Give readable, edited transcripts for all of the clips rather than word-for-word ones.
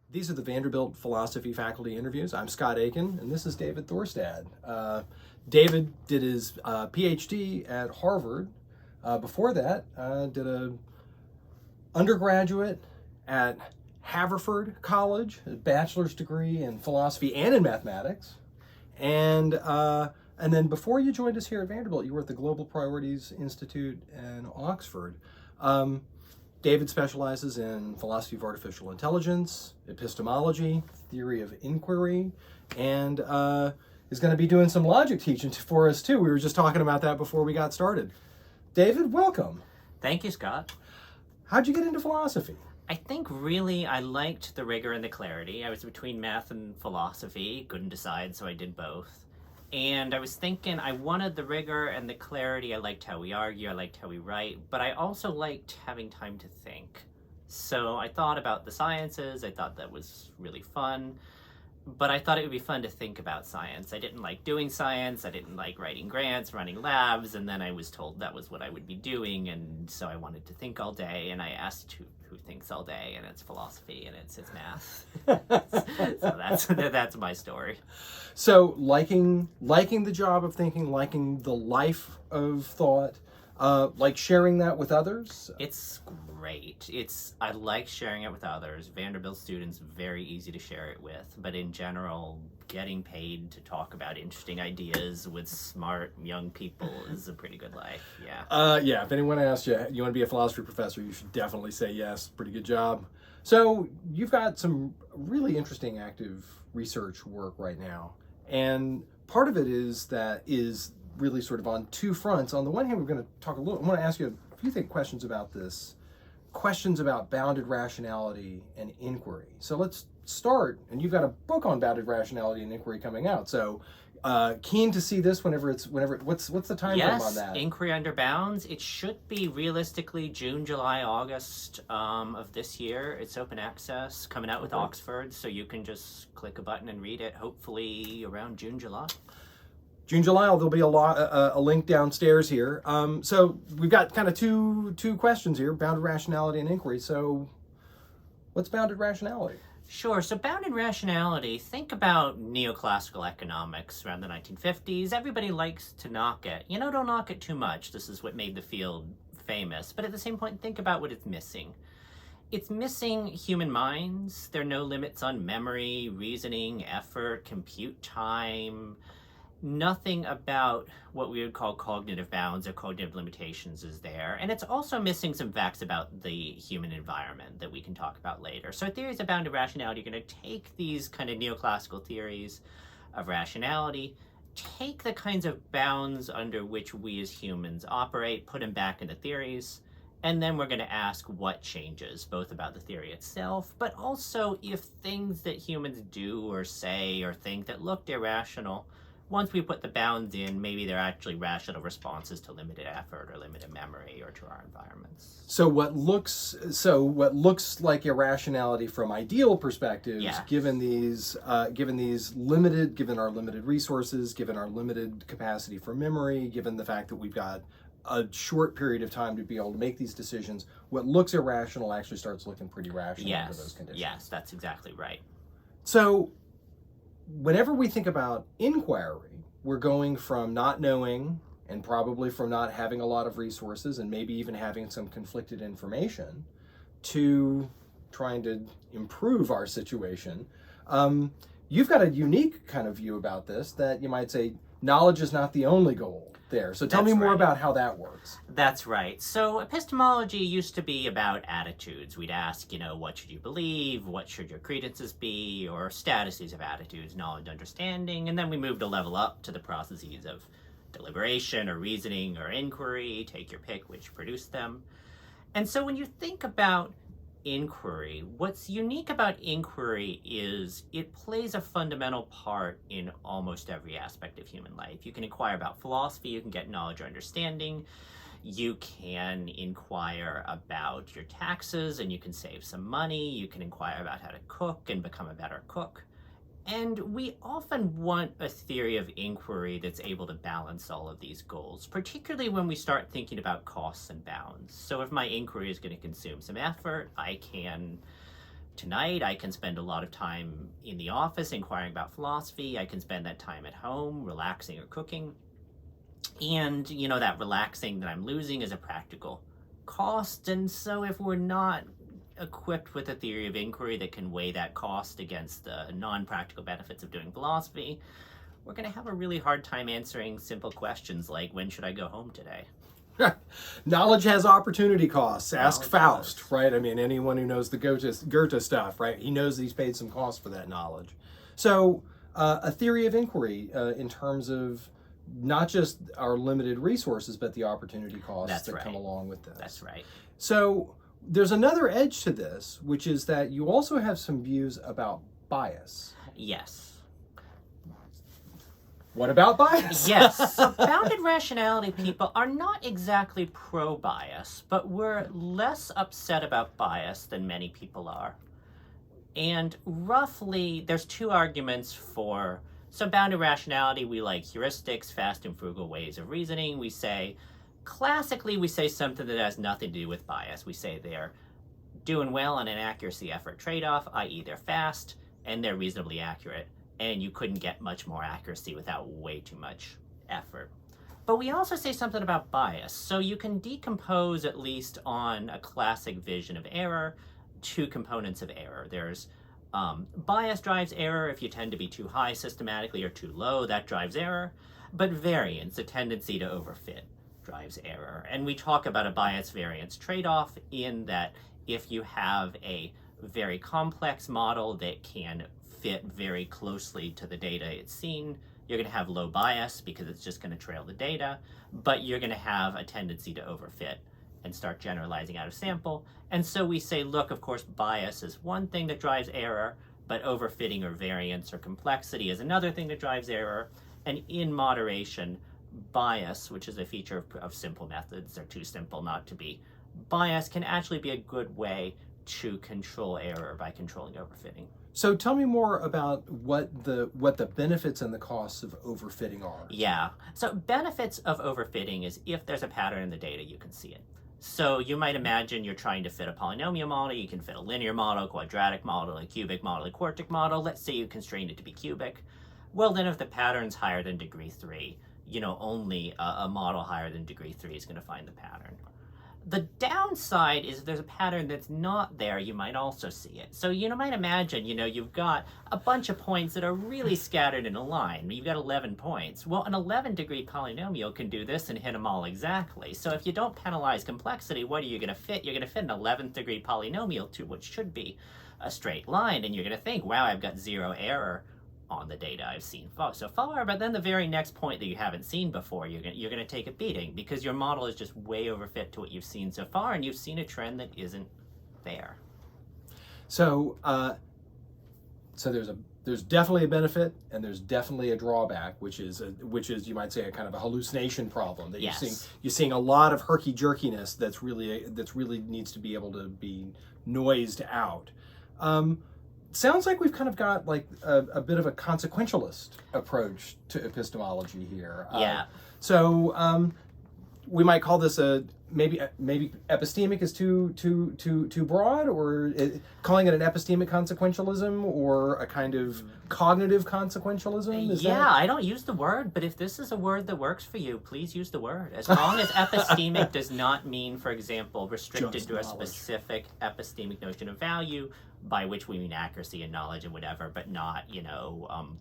These are the Vanderbilt Philosophy Faculty Interviews. I'm Scott Aiken, and this is David Thorstad. David did his PhD at Harvard. Before that, did a undergraduate at Haverford College, a bachelor's degree in philosophy and in mathematics. And then before you joined us here at Vanderbilt, you were at the Global Priorities Institute in Oxford. David specializes in philosophy of artificial intelligence, epistemology, theory of inquiry, and is going to be doing some logic teaching for us too. We were just talking about that before we got started. David, welcome. Thank you, Scott. How'd you get into philosophy? I think really I liked the rigor and the clarity. I was between math and philosophy, couldn't decide, so I did both. And I was thinking I wanted the rigor and the clarity. I liked how we argue, I liked how we write, but I also liked having time to think. So I thought about the sciences, I thought that was really fun, but I thought it would be fun to think about science. I didn't like doing science, I didn't like writing grants, running labs, and then I was told that was what I would be doing, and so I wanted to think all day, and I asked who thinks all day, and it's philosophy, and it's math. So that's my story. So liking the job of thinking, liking the life of thought, like sharing that with others? It's great. I like sharing it with others. Vanderbilt students, very easy to share it with, but in general, getting paid to talk about interesting ideas with smart young people is a pretty good life. Yeah. If anyone asks you want to be a philosophy professor, you should definitely say yes. Pretty good job. So you've got some really interesting active research work right now. And part of it is really sort of on two fronts. On the one hand, I want to ask you a few questions about this, questions about bounded rationality and inquiry. So let's start, and you've got a book on bounded rationality and inquiry coming out. So keen to see this what's the time frame on that? Yes, Inquiry Under Bounds. It should be realistically June, July, August of this year. It's open access, coming out with Oxford, so you can just click a button and read it, hopefully around June, July. June, July, there'll be a link downstairs here. So we've got kind of two questions here, bounded rationality and inquiry. So what's bounded rationality? Sure. So bounded rationality, think about neoclassical economics around the 1950s. Everybody likes to knock it. Don't knock it too much. This is what made the field famous. But at the same point, think about what it's missing. It's missing human minds. There are no limits on memory, reasoning, effort, compute time. Nothing about what we would call cognitive bounds or cognitive limitations is there. And it's also missing some facts about the human environment that we can talk about later. So theories of bounded rationality are going to take these kind of neoclassical theories of rationality, take the kinds of bounds under which we as humans operate, put them back into theories, and then we're going to ask what changes, both about the theory itself, but also if things that humans do or say or think that looked irrational, once we put the bounds in, maybe they're actually rational responses to limited effort or limited memory or to our environments. So what looks like irrationality from ideal perspectives, given our limited resources, given our limited capacity for memory, given the fact that we've got a short period of time to be able to make these decisions, what looks irrational actually starts looking pretty rational under those conditions. Yes, that's exactly right. So whenever we think about inquiry, we're going from not knowing and probably from not having a lot of resources and maybe even having some conflicted information to trying to improve our situation. You've got a unique kind of view about this, that you might say knowledge is not the only goal there. So tell me more about how that works. That's right. So epistemology used to be about attitudes. We'd ask, what should you believe? What should your credences be? Or statuses of attitudes, knowledge, understanding. And then we moved a level up to the processes of deliberation or reasoning or inquiry. Take your pick, which produced them. And so when you think about inquiry, what's unique about inquiry is it plays a fundamental part in almost every aspect of human life. You can inquire about philosophy, you can get knowledge or understanding, you can inquire about your taxes and you can save some money, you can inquire about how to cook and become a better cook. And we often want a theory of inquiry that's able to balance all of these goals, particularly when we start thinking about costs and bounds. So if my inquiry is going to consume some effort, I can tonight. I can spend a lot of time in the office inquiring about philosophy. I can spend that time at home relaxing or cooking. And, you know, that relaxing that I'm losing is a practical cost. And so if we're not equipped with a theory of inquiry that can weigh that cost against the non-practical benefits of doing philosophy, we're going to have a really hard time answering simple questions like, when should I go home today? Knowledge has opportunity costs. Ask Knowledge Faust, does. right? I mean, anyone who knows the Goethe stuff, right? He knows that he's paid some cost for that knowledge. So a theory of inquiry in terms of not just our limited resources, but the opportunity costs that come along with this. That's right. So there's another edge to this, which is that you also have some views about bias. Yes. What about bias? Yes. So bounded rationality people are not exactly pro-bias, but we're less upset about bias than many people are. And roughly, there's two arguments for... So bounded rationality, we like heuristics, fast and frugal ways of reasoning. We say, classically, we say something that has nothing to do with bias. We say they're doing well on an accuracy-effort trade-off, i.e. they're fast and they're reasonably accurate. And you couldn't get much more accuracy without way too much effort. But we also say something about bias. So you can decompose, at least on a classic vision of error, two components of error. There's bias drives error if you tend to be too high systematically or too low, that drives error. But variance, a tendency to overfit, drives error. And we talk about a bias-variance trade-off in that if you have a very complex model that can fit very closely to the data it's seen, you're going to have low bias because it's just going to trail the data, but you're going to have a tendency to overfit and start generalizing out of sample. And so we say, look, of course, bias is one thing that drives error, but overfitting or variance or complexity is another thing that drives error. And in moderation, bias, which is a feature of simple methods, they're too simple not to be, bias can actually be a good way to control error by controlling overfitting. So tell me more about what the benefits and the costs of overfitting are. Yeah. So benefits of overfitting is if there's a pattern in the data, you can see it. So you might imagine you're trying to fit a polynomial model. You can fit a linear model, a quadratic model, a cubic model, a quartic model. Let's say you constrained it to be cubic. Well, then if the pattern's higher than degree 3, you know, only a model higher than degree 3 is going to find the pattern. The downside is if there's a pattern that's not there, you might also see it. So you might imagine, you've got a bunch of points that are really scattered in a line. You've got 11 points. Well, an 11-degree polynomial can do this and hit them all exactly. So if you don't penalize complexity, what are you going to fit? You're going to fit an 11th-degree polynomial to what should be a straight line, and you're going to think, wow, I've got zero error on the data I've seen so far, but then the very next point that you haven't seen before, you're going to take a beating because your model is just way overfit to what you've seen so far, and you've seen a trend that isn't there. So, there's definitely a benefit and there's definitely a drawback, which is you might say a kind of a hallucination problem that Yes. you're seeing a lot of herky jerkiness that's really needs to be able to be noised out. Sounds like we've kind of got like a bit of a consequentialist approach to epistemology here. Yeah. So we might call this maybe epistemic is too broad, or calling it an epistemic consequentialism, or a kind of cognitive consequentialism. I don't use the word, but if this is a word that works for you, please use the word. As long as epistemic does not mean, for example, restricted Just to a knowledge. specific epistemic notion of value, by which we mean accuracy and knowledge and whatever, but not,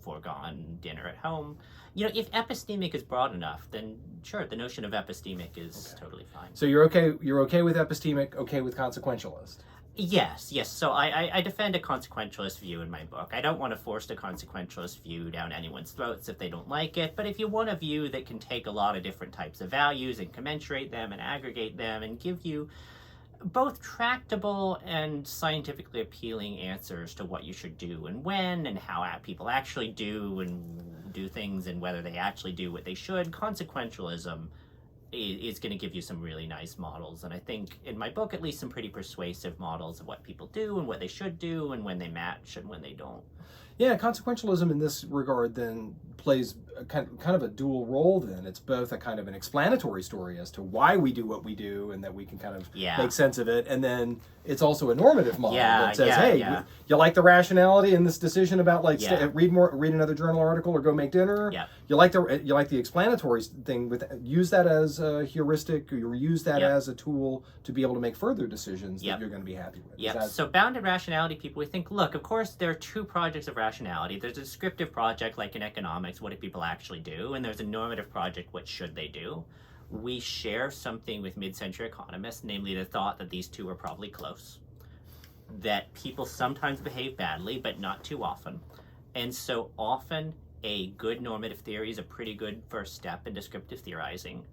foregone dinner at home. If epistemic is broad enough, then sure, the notion of epistemic is totally fine. So you're okay with epistemic, okay with consequentialist. Yes. So I defend a consequentialist view in my book. I don't want to force the consequentialist view down anyone's throats if they don't like it, but if you want a view that can take a lot of different types of values and commensurate them and aggregate them and give you both tractable and scientifically appealing answers to what you should do and when and how people actually do things and whether they actually do what they should, consequentialism is going to give you some really nice models. And I think in my book, at least, some pretty persuasive models of what people do and what they should do and when they match and when they don't. Yeah, consequentialism in this regard then plays a kind of a dual role then. It's both a kind of an explanatory story as to why we do what we do and that we can kind of make sense of it. And then it's also a normative model that says, hey, you like the rationality in this decision about read another journal article or go make dinner? Yeah. You like the explanatory thing use that as a heuristic or use that as a tool to be able to make further decisions that you're going to be happy with. Yeah. So bounded rationality people, we think, look, of course there are two projects of rationality. There's a descriptive project like in economics, what do people actually do? And there's a normative project, what should they do? We share something with mid-century economists, namely the thought that these two are probably close, that people sometimes behave badly, but not too often. And so often a good normative theory is a pretty good first step in descriptive theorizing.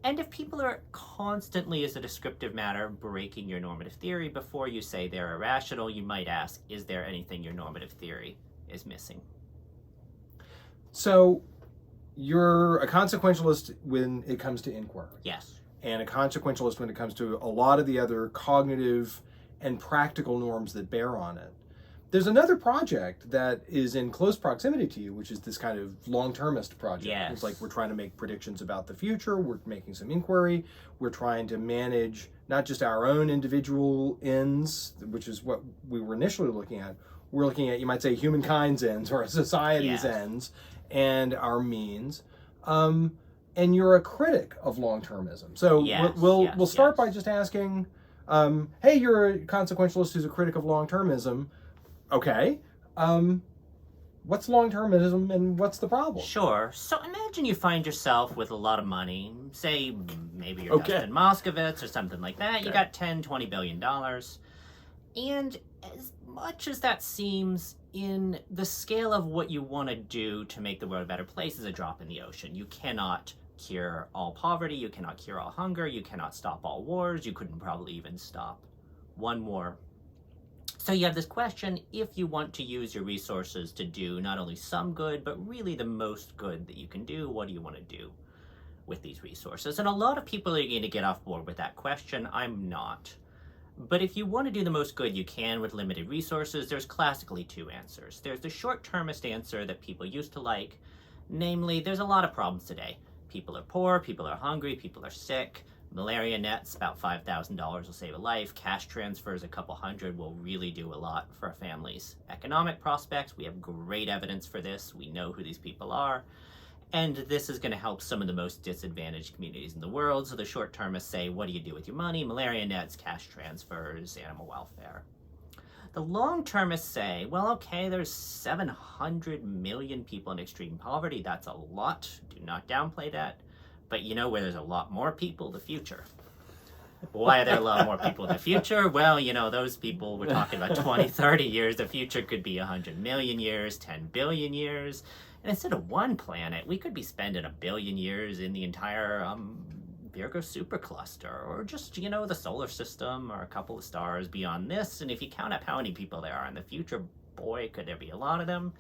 And if people are constantly, as a descriptive matter, breaking your normative theory, before you say they're irrational, you might ask, is there anything your normative theory is missing? So you're a consequentialist when it comes to inquiry. Yes. And a consequentialist when it comes to a lot of the other cognitive and practical norms that bear on it. There's another project that is in close proximity to you, which is this kind of long-termist project. Yes. It's like we're trying to make predictions about the future, we're making some inquiry, we're trying to manage not just our own individual ends, which is what we were initially looking at. We're looking at, you might say, humankind's ends or society's ends and our means. And you're a critic of long-termism. So we'll start by just asking, hey, you're a consequentialist who's a critic of long-termism. Okay. What's long-termism and what's the problem? Sure. So imagine you find yourself with a lot of money. Say maybe you're Dustin Moskovitz or something like that. You got $10, $20 billion. And as much as that seems, in the scale of what you want to do to make the world a better place, is a drop in the ocean. You cannot cure all poverty. You cannot cure all hunger. You cannot stop all wars. You couldn't probably even stop one war. So you have this question, if you want to use your resources to do not only some good, but really the most good that you can do, what do you want to do with these resources? And a lot of people are going to get off board with that question. I'm not. But if you want to do the most good you can with limited resources, there's classically two answers. There's the short-termist answer that people used to like, namely, there's a lot of problems today. People are poor, people are hungry, people are sick. Malaria nets, about $5,000 will save a life. Cash transfers, a couple hundred, will really do a lot for a family's economic prospects. We have great evidence for this. We know who these people are. And this is going to help some of the most disadvantaged communities in the world. So the short-termists say, what do you do with your money? Malaria nets, cash transfers, animal welfare. The long-termists say, well, okay, there's 700 million people in extreme poverty. That's a lot. Do not downplay that. But you know where there's a lot more people? The future. Why are there a lot more people in the future? Well, you know, those people, we're talking about 20, 30 years. The future could be 100 million years, 10 billion years. And instead of one planet, we could be spending 1 billion years in the entire Virgo supercluster, or just, you know, the solar system, or a couple of stars beyond this. And if you count up how many people there are in the future, boy, could there be a lot of them.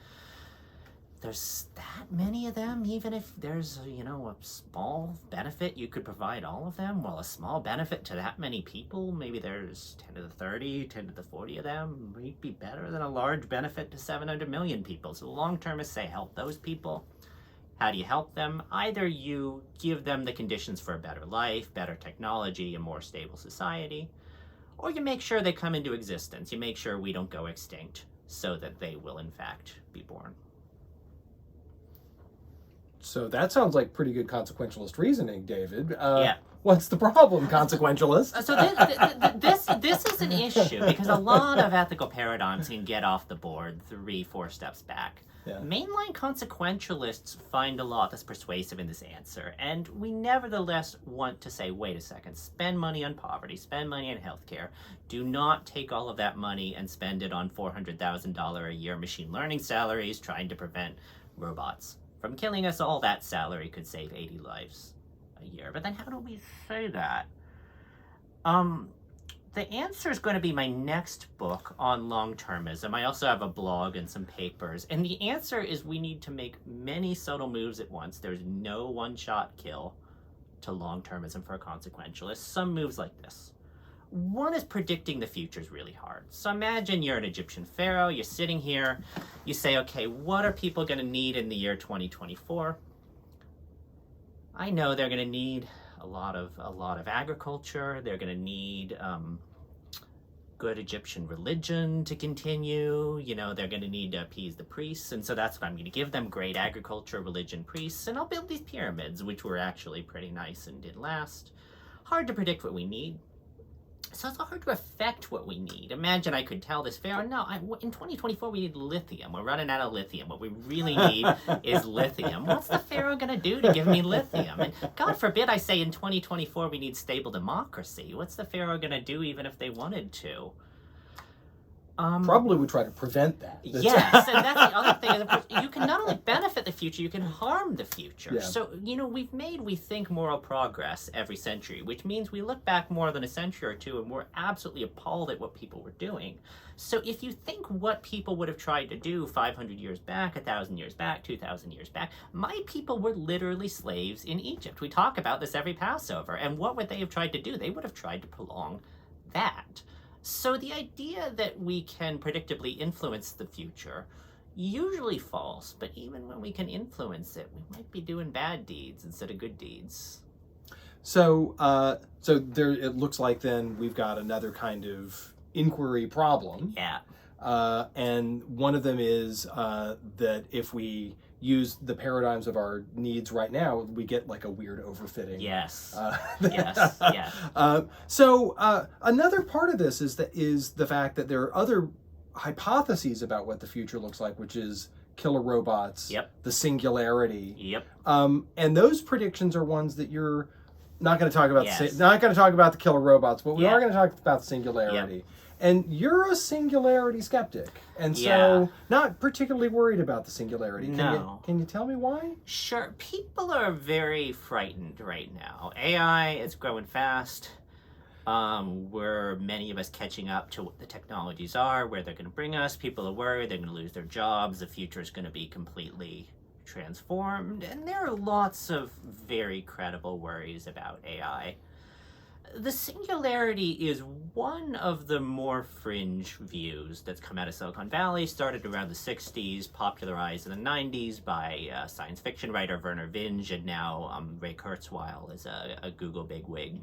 There's that many of them, even if there's, you know, a small benefit, you could provide all of them. Well, a small benefit to that many people, maybe there's 10 to the 30, 10 to the 40 of them, might be better than a large benefit to 700 million people. So the long-termists say help those people. How do you help them? Either you give them the conditions for a better life, better technology, a more stable society, or you make sure they come into existence. You make sure we don't go extinct so that they will, in fact, be born. So that sounds like pretty good consequentialist reasoning, David. Yeah. What's the problem, consequentialist? So this is an issue because a lot of ethical paradigms can get off the board 3-4 steps back. Yeah. Mainline consequentialists find a lot that's persuasive in this answer, and we nevertheless want to say, wait a second, spend money on poverty, spend money on healthcare. Do not take all of that money and spend it on $400,000 a year machine learning salaries trying to prevent robots from killing us. All that salary could save 80 lives a year. But then how do we say that? The answer is going to be my next book on long-termism. I also have a blog and some papers. And the answer is we need to make many subtle moves at once. There's no one-shot kill to long-termism for a consequentialist. Some moves like this. One is predicting the future is really hard. So imagine you're an Egyptian pharaoh, you're sitting here, you say, okay, what are people going to need in the year 2024? I know they're going to need a lot of agriculture. They're going to need good Egyptian religion to continue. You know, they're going to need to appease the priests, and so that's what I'm going to give them: great agriculture, religion, priests, and I'll build these pyramids, which were actually pretty nice and did last. Hard to predict what we need. So it's hard to affect what we need. Imagine I could tell this pharaoh, no, in 2024 we need lithium. We're running out of lithium. What we really need is lithium. What's the pharaoh going to do to give me lithium? And God forbid I say in 2024 we need stable democracy. What's the pharaoh going to do even if they wanted to? Probably would try to prevent that. Yes, and that's the other thing. You can not only benefit the future, you can harm the future. Yeah. So, you know, we think, moral progress every century, which means we look back more than a century or two and we're absolutely appalled at what people were doing. So if you think what people would have tried to do 500 years back, 1,000 years back, 2,000 years back, my people were literally slaves in Egypt. We talk about this every Passover. And what would they have tried to do? They would have tried to prolong that. So the idea that we can predictably influence the future usually false, but even when we can influence it, we might be doing bad deeds instead of good deeds. So, so there. It looks like then we've got another kind of inquiry problem. Yeah. And one of them is that if we use the paradigms of our needs right now, we get like a weird overfitting. Yes. Yes. Yeah. So another part of this is the fact that there are other hypotheses about what the future looks like, which is killer robots, Yep. the singularity. Yep. And those predictions are ones that you're not going to talk about. Yes. Not going to talk about the killer robots, but we Yeah. are going to talk about singularity. Yep. And you're a singularity skeptic, and so Yeah. not particularly worried about the singularity. No. Can you tell me why? Sure. People are very frightened right now. AI is growing fast. We're many of us catching up to what the technologies are, where they're going to bring us. People are worried they're going to lose their jobs. The future is going to be completely transformed. And there are lots of very credible worries about AI. The singularity is one of the more fringe views that's come out of Silicon Valley, started around the 60s, popularized in the 90s by science fiction writer Werner Vinge, and now Ray Kurzweil is a Google bigwig.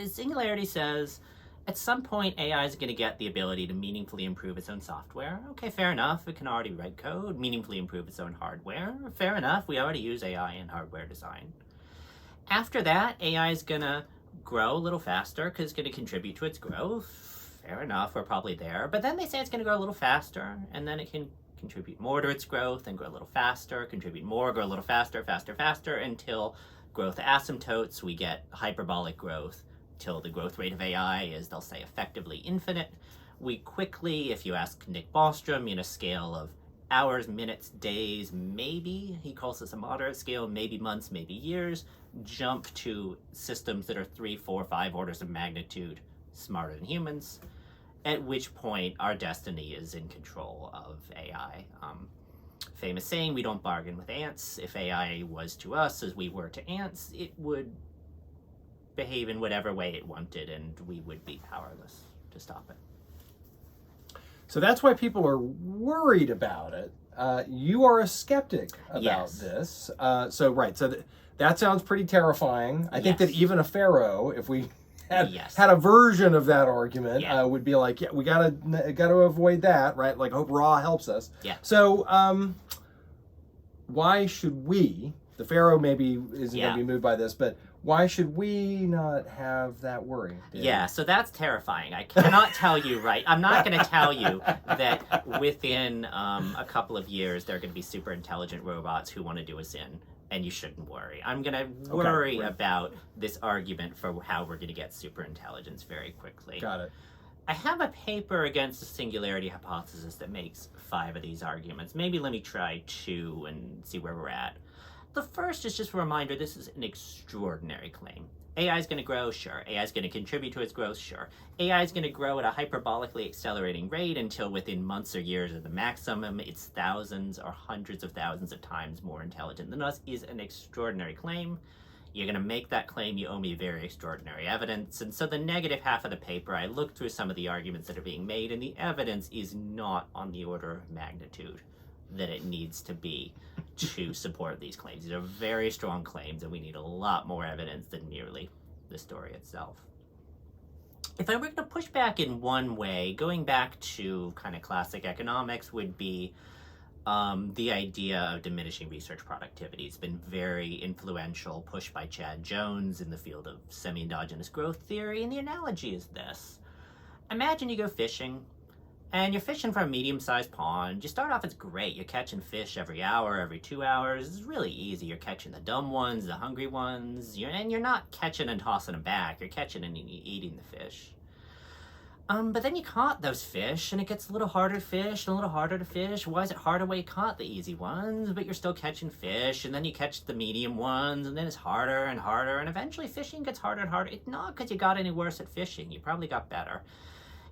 Singularity says, at some point AI is going to get the ability to meaningfully improve its own software. Okay, fair enough, it can already write code, meaningfully improve its own hardware. Fair enough, we already use AI in hardware design. After that, AI is going to grow a little faster because it's going to contribute to its growth. Fair enough, we're probably there. But then they say it's going to grow a little faster, and then it can contribute more to its growth and grow a little faster, contribute more, grow a little faster, until growth asymptotes. We get hyperbolic growth till the growth rate of AI is, they'll say, effectively infinite. We quickly, if you ask Nick Bostrom, in a scale of hours, minutes, days, maybe, he calls this a moderate scale, maybe months, maybe years, jump to systems that are 3, 4, 5 orders of magnitude smarter than humans, at which point our destiny is in control of AI. Famous saying, we don't bargain with ants. If AI was to us as we were to ants, it would behave in whatever way it wanted, and we would be powerless to stop it. So that's why people are worried about it. You are a skeptic about Yes. this. So that sounds pretty terrifying. I think that even a pharaoh, if we had a version of that argument, would be like, yeah, we gotta avoid that, right? Like, hope Ra helps us. Yeah. So why should we? The pharaoh maybe isn't going to be moved by this, but why should we not have that worry? Dave? Yeah, so that's terrifying. I cannot tell you, right? I'm not going to tell you that within a couple of years there are going to be super intelligent robots who want to do us in, and you shouldn't worry. I'm going to worry about this argument for how we're going to get super intelligence very quickly. Got it. I have a paper against the singularity hypothesis that makes 5 of these arguments. Maybe let me try 2 and see where we're at. The first is just a reminder, this is an extraordinary claim. AI is going to grow, sure. AI is going to contribute to its growth, sure. AI is going to grow at a hyperbolically accelerating rate until within months or years of the maximum, it's thousands or hundreds of thousands of times more intelligent than us, is an extraordinary claim. You're going to make that claim, you owe me very extraordinary evidence. And so the negative half of the paper, I looked through some of the arguments that are being made, and the evidence is not on the order of magnitude that it needs to be to support these claims. These are very strong claims, and we need a lot more evidence than merely the story itself. If I were going to push back in one way, going back to kind of classic economics would be the idea of diminishing research productivity. It's been very influential, pushed by Chad Jones in the field of semi-endogenous growth theory, and the analogy is this. Imagine you go fishing, and you're fishing for a medium-sized pond. You start off, it's great. You're catching fish every hour, every 2 hours. It's really easy. You're catching the dumb ones, the hungry ones, and you're not catching and tossing them back. You're catching and eating the fish. But then you caught those fish, and it gets a little harder to fish and a little harder to fish. Why is it harder when you caught the easy ones, but you're still catching fish, and then you catch the medium ones, and then it's harder and harder, and eventually fishing gets harder and harder. It's not because you got any worse at fishing. You probably got better.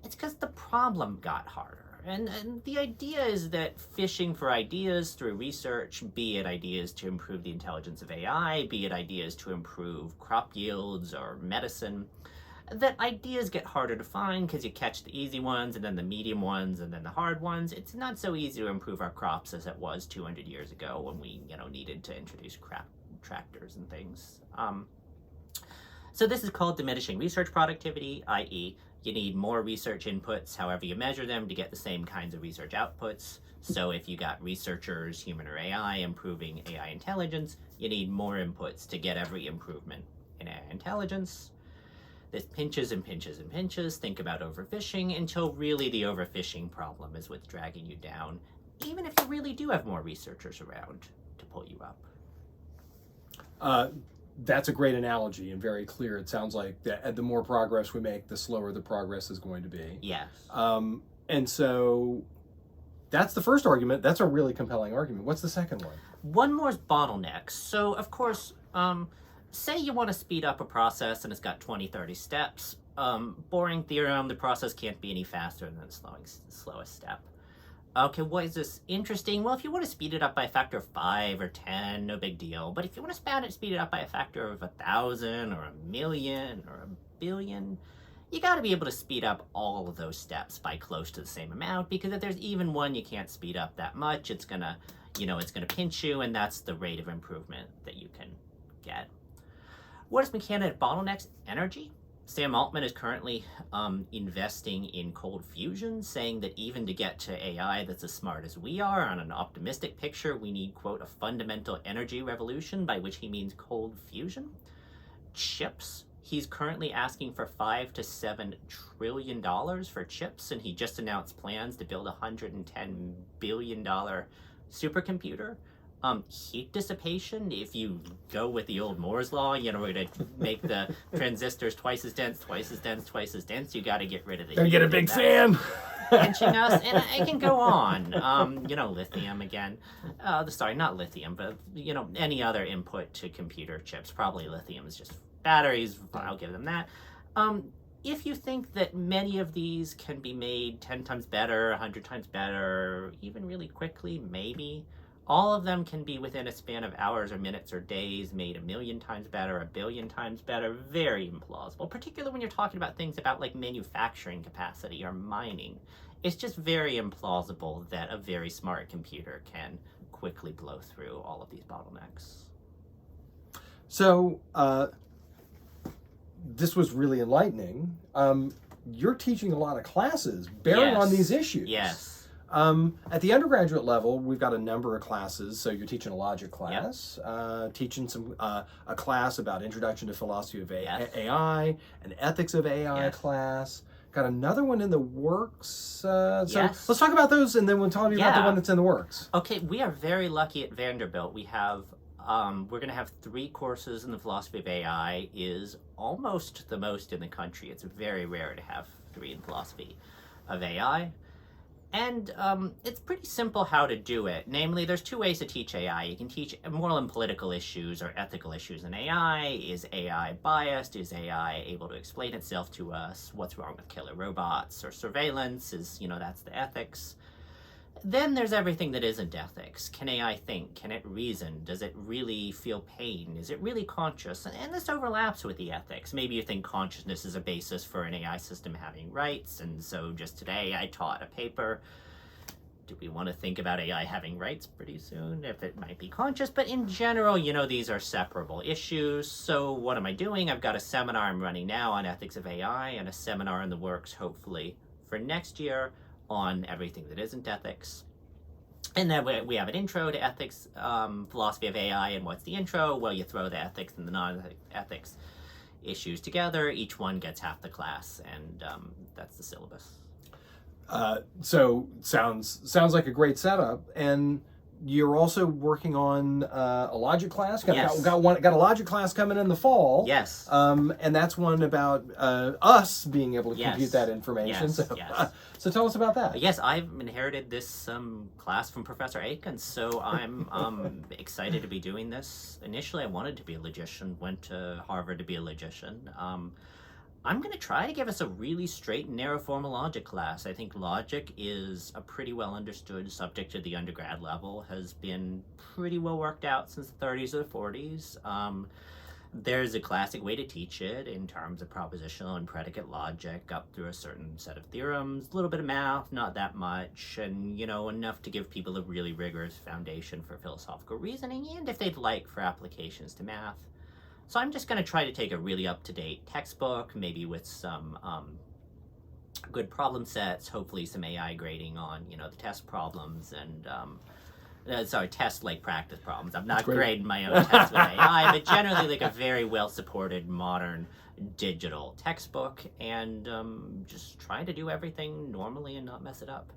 It's because the problem got harder. And the idea is that fishing for ideas through research, be it ideas to improve the intelligence of AI, be it ideas to improve crop yields or medicine, that ideas get harder to find because you catch the easy ones and then the medium ones and then the hard ones. It's not so easy to improve our crops as it was 200 years ago when we, needed to introduce tractors and things. So this is called diminishing research productivity, i.e. you need more research inputs, however you measure them, to get the same kinds of research outputs. So if you got researchers, human or AI, improving AI intelligence, you need more inputs to get every improvement in AI intelligence. This pinches and pinches and pinches. Think about overfishing until really the overfishing problem is what's dragging you down, even if you really do have more researchers around to pull you up. That's a great analogy and very clear. It sounds like the more progress we make, the slower the progress is going to be. Yes. And so that's the first argument. That's a really compelling argument. What's the second one? One more is bottlenecks. So, of course, say you want to speed up a process and it's got 20, 30 steps. Boring theorem, the process can't be any faster than the slowest step. Okay, why is this interesting? Well, if you want to speed it up by a factor of 5 or 10, no big deal. But if you want to speed it up by a factor of 1,000 or 1,000,000 or 1,000,000,000, you got to be able to speed up all of those steps by close to the same amount, because if there's even one you can't speed up that much, it's gonna, it's gonna pinch you, and that's the rate of improvement that you can get. What is mechanical bottlenecks? Energy. Sam Altman is currently investing in cold fusion, saying that even to get to AI that's as smart as we are, on an optimistic picture, we need, quote, a fundamental energy revolution, by which he means cold fusion. Chips. He's currently asking for $5 to $7 trillion for chips, and he just announced plans to build a $110 billion supercomputer. Heat dissipation, if you go with the old Moore's law, we're going to make the transistors twice as dense, twice as dense, twice as dense. You got to get rid of the heat. Get a big fan. Pinching us, and I can go on. Lithium again. Sorry, not lithium, but, any other input to computer chips. Probably lithium is just batteries. I'll give them that. If you think that many of these can be made 10 times better, 100 times better, even really quickly, maybe. All of them can be within a span of hours or minutes or days, made 1,000,000 times better, 1,000,000,000 times better. Very implausible, particularly when you're talking about things about like manufacturing capacity or mining. It's just very implausible that a very smart computer can quickly blow through all of these bottlenecks. So this was really enlightening. You're teaching a lot of classes bearing on these issues. Yes. At the undergraduate level, we've got a number of classes. So you're teaching a logic class, teaching a class about introduction to philosophy of AI, an ethics of AI class. Got another one in the works. Let's talk about those, and then we'll talk about the one that's in the works. Okay, we are very lucky at Vanderbilt. We have we're going to have 3 courses in the philosophy of AI. Is almost the most in the country. It's very rare to have 3 in philosophy of AI. And it's pretty simple how to do it. Namely, there's 2 ways to teach AI. You can teach moral and political issues or ethical issues in AI. Is AI biased? Is AI able to explain itself to us? What's wrong with killer robots or surveillance? That's the ethics. then there's everything that isn't ethics. Can AI think? Can it reason? Does it really feel pain? Is it really conscious? And this overlaps with the ethics. Maybe you think consciousness is a basis for an AI system having rights, and so just today I taught a paper. Do we want to think about AI having rights pretty soon, if it might be conscious? But in general, you know, these are separable issues. So what am I doing? I've got a seminar I'm running now on ethics of AI, and a seminar in the works, hopefully, for next year on everything that isn't ethics. And then we have an intro to ethics, philosophy of AI, and what's the intro? Well, you throw the ethics and the non-ethics issues together. Each one gets half the class, and that's the syllabus. So sounds like a great setup, and you're also working on a logic class. Got a logic class coming in the fall. Yes. And that's one about us being able to compute that information. So tell us about that. Yes, I've inherited this class from Professor Aikens, so I'm excited to be doing this. Initially, I wanted to be a logician, went to Harvard to be a logician. I'm going to try to give us a really straight and narrow form of logic class. I think logic is a pretty well understood subject at the undergrad level, has been pretty well worked out since the 30s or the 40s. There's a classic way to teach it in terms of propositional and predicate logic up through a certain set of theorems, a little bit of math, not that much, and, you know, enough to give people a really rigorous foundation for philosophical reasoning, and if they'd like, for applications to math. So I'm just going to try to take a really up-to-date textbook, maybe with some good problem sets, hopefully some AI grading on, you know, the test problems, and test like practice problems. I'm not grading my own tests with AI, but generally like a very well-supported modern digital textbook, and just try to do everything normally and not mess it up.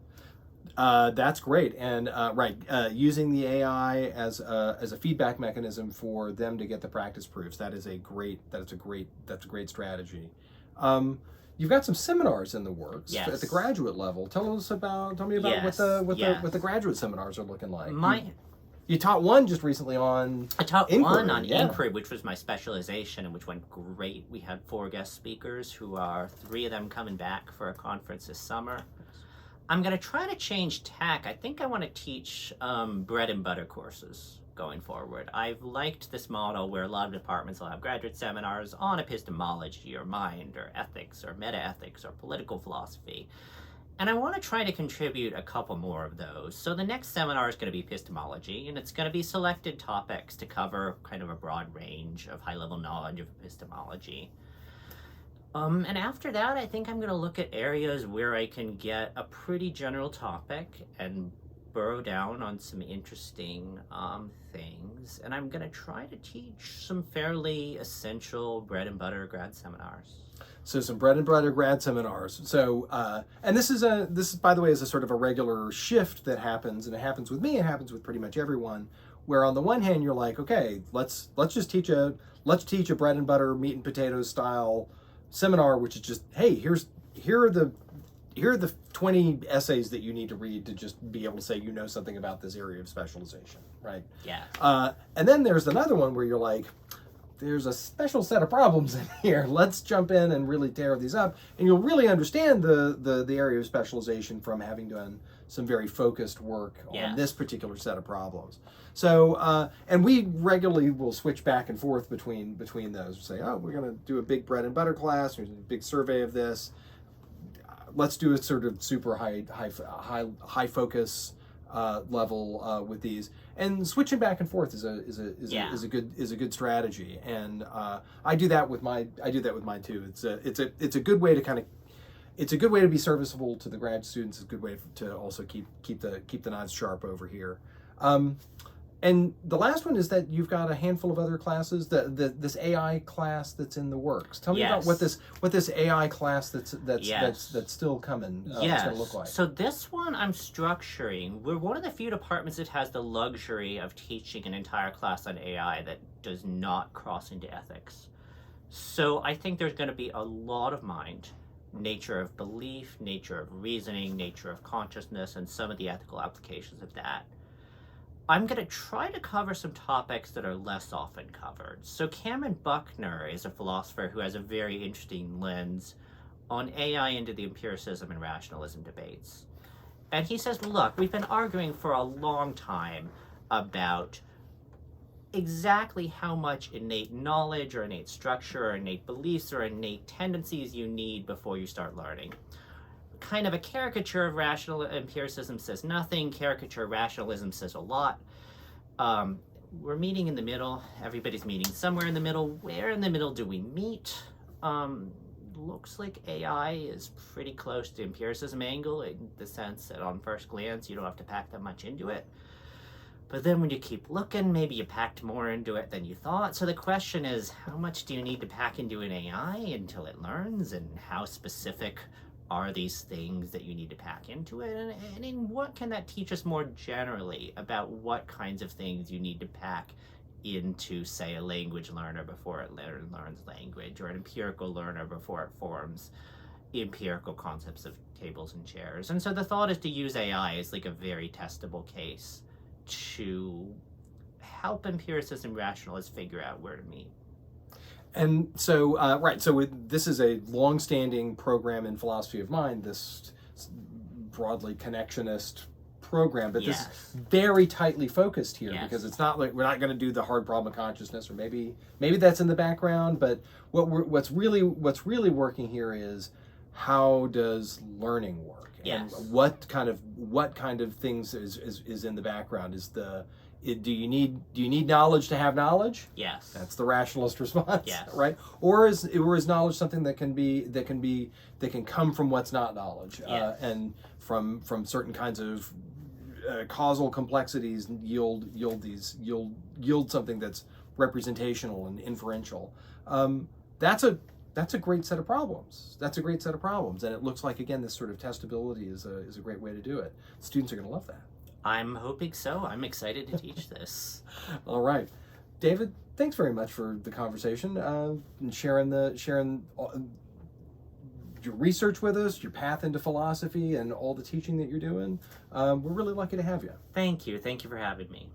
That's great, and using the AI as a feedback mechanism for them to get the practice proofs. That's a great strategy. You've got some seminars in the works at the graduate level. Tell me about what the graduate seminars are looking like. You taught one just recently on I taught inquiry. One on inquiry, which was my specialization, and which went great. We had 4 guest speakers, who are 3 of them coming back for a conference this summer. I'm going to try to change tack. I think I want to teach bread and butter courses going forward. I've liked this model where a lot of departments will have graduate seminars on epistemology or mind or ethics or meta-ethics or political philosophy. And I want to try to contribute a couple more of those. So the next seminar is going to be epistemology, and it's going to be selected topics to cover kind of a broad range of high-level knowledge of epistemology. And after that, I think I'm going to look at areas where I can get a pretty general topic and burrow down on some interesting things. And I'm going to try to teach some fairly essential bread and butter grad seminars. So some bread and butter grad seminars. So, and this is by the way, is a sort of a regular shift that happens, and it happens with me. It happens with pretty much everyone. Where on the one hand, you're like, okay, let's teach a bread and butter meat and potatoes style seminar, which is just, hey, here are the 20 essays that you need to read to just be able to say you know something about this area of specialization, right? Yeah. And then there's another one where you're like, there's a special set of problems in here. Let's jump in and really tear these up, and you'll really understand the area of specialization from having done some very focused work on this particular set of problems. So, and we regularly will switch back and forth between those. Say, oh, we're going to do a big bread and butter class. There's a big survey of this. Let's do a sort of super high focus level with these, and switching back and forth is a good strategy. And I do that with mine too. It's a good way to it's a good way to be serviceable to the grad students. It's a good way to also keep the knives sharp over here. And the last one is that you've got a handful of other classes. This AI class that's in the works. Tell me about what this AI class that's still coming is going to look like. So this one I'm structuring. We're one of the few departments that has the luxury of teaching an entire class on AI that does not cross into ethics. So I think there's going to be a lot of mind, nature of belief, nature of reasoning, nature of consciousness, and some of the ethical applications of that. I'm going to try to cover some topics that are less often covered. So Cameron Buckner is a philosopher who has a very interesting lens on AI into the empiricism and rationalism debates. And he says, look, we've been arguing for a long time about exactly how much innate knowledge or innate structure or innate beliefs or innate tendencies you need before you start learning. Kind of a caricature of rational empiricism says nothing, caricature of rationalism says a lot. We're meeting in the middle. Everybody's meeting somewhere in the middle. Where in the middle do we meet? Looks like AI is pretty close to empiricism angle in the sense that on first glance you don't have to pack that much into it. But then when you keep looking, maybe you packed more into it than you thought. So the question is, how much do you need to pack into an AI until it learns? And how specific are these things that you need to pack into it? And in what can that teach us more generally about what kinds of things you need to pack into, say, a language learner before it learns language, or an empirical learner before it forms empirical concepts of tables and chairs? And so the thought is to use AI as like a very testable case to help empiricists and rationalists figure out where to meet. And so, this is a long-standing program in philosophy of mind, this broadly connectionist program, but this is very tightly focused here because it's not like we're not going to do the hard problem of consciousness, or maybe that's in the background, but what's really working here is how does learning work? And what kind of things is in the background? Do you need knowledge to have knowledge? Yes. That's the rationalist response. Yes. Right? Or is knowledge something that can come from what's not knowledge? And from certain kinds of causal complexities yield something that's representational and inferential. That's a great set of problems. And it looks like, again, this sort of testability is a great way to do it. Students are going to love that. I'm hoping so. I'm excited to teach this. All right. David, thanks very much for the conversation and sharing your research with us, your path into philosophy, and all the teaching that you're doing. We're really lucky to have you. Thank you. Thank you for having me.